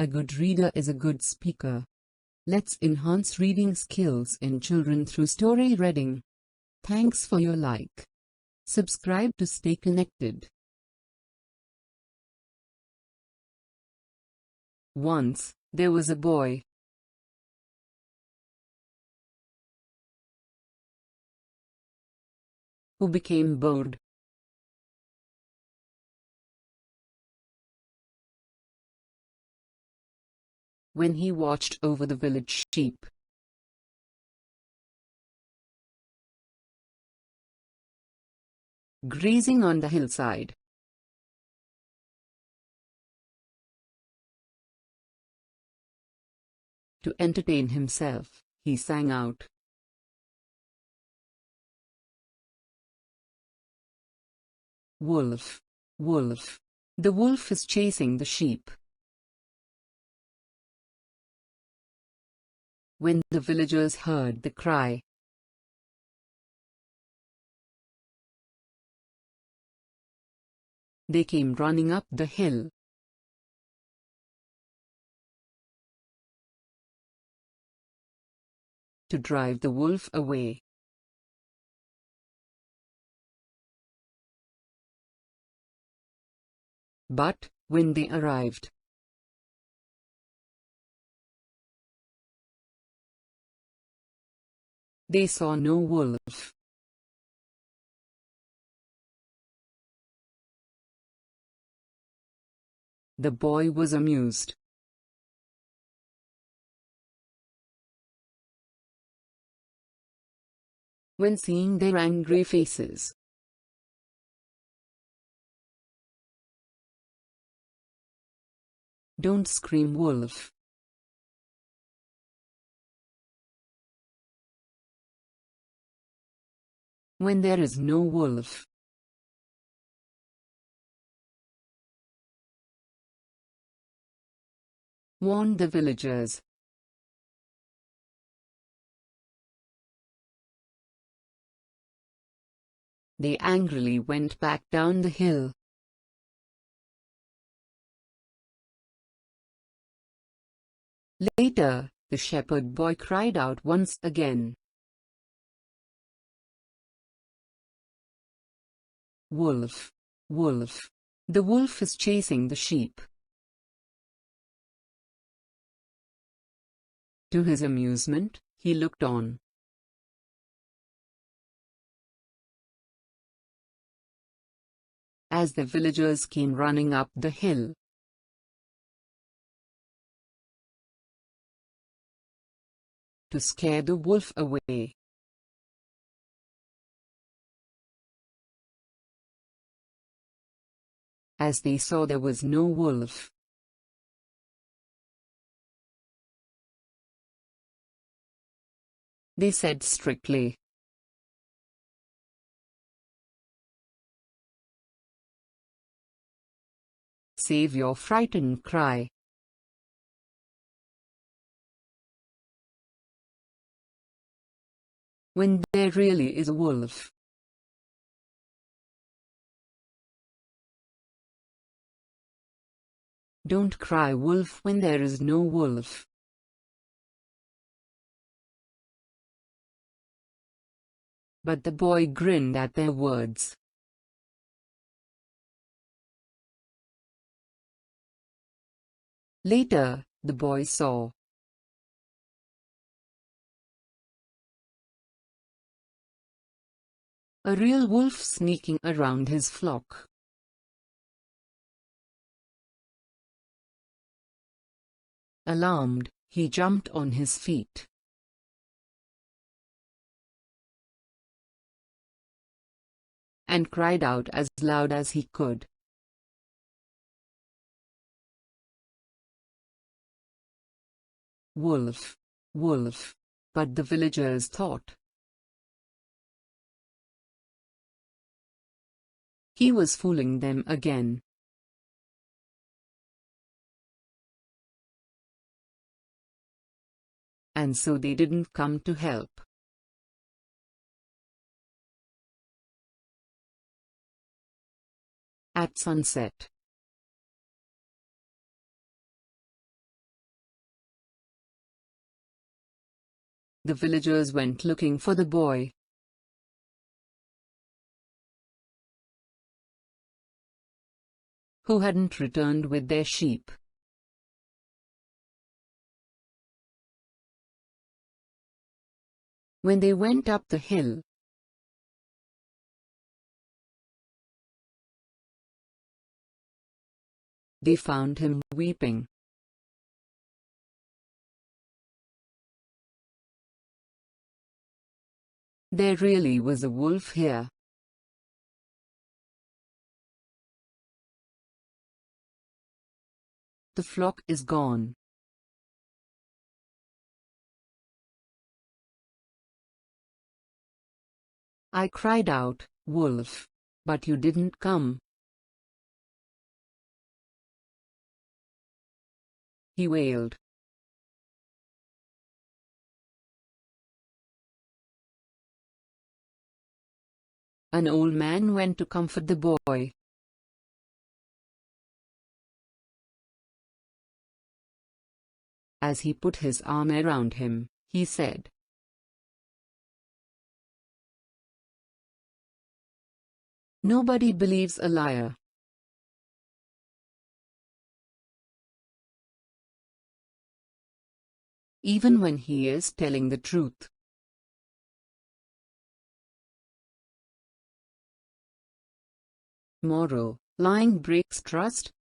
A good reader is a good speaker. Let's enhance reading skills in children through story reading. Thanks for your like. Subscribe to stay connected. Once, there was a boy who became bored when he watched over the village sheep. Grazing on the hillside. To entertain himself, he sang out, "Wolf, wolf, the wolf is chasing the sheep." When the villagers heard the cry, they came running up the hill. To drive the wolf away. But, when they arrived, they saw no wolf. The boy was amused. When seeing their angry faces, "Don't scream, wolf. When there is no wolf." Warned the villagers. They angrily went back down the hill. Later, the shepherd boy cried out once again, "Wolf, wolf, the wolf is chasing the sheep." To his amusement, he looked on. As the villagers came running up the hill, to scare the wolf away. As they saw there was no wolf, they said strictly, "Save your frightened cry. When there really is a wolf, don't cry wolf when there is no wolf." But the boy grinned at their words. Later, the boy saw a real wolf sneaking around his flock. Alarmed, he jumped on his feet. And cried out as loud as he could, "Wolf, wolf." But the villagers thought he was fooling them again. And so they didn't come to help. At sunset, The villagers went looking for the boy. Who hadn't returned with their sheep. When they went up the hill, they found him weeping. There really was a wolf here. The flock is gone. I cried out, "Wolf!" but you didn't come. He wailed. An old man went to comfort the boy. As he put his arm around him, he said, "Nobody believes a liar. Even when he is telling the truth." Moral: lying breaks trust,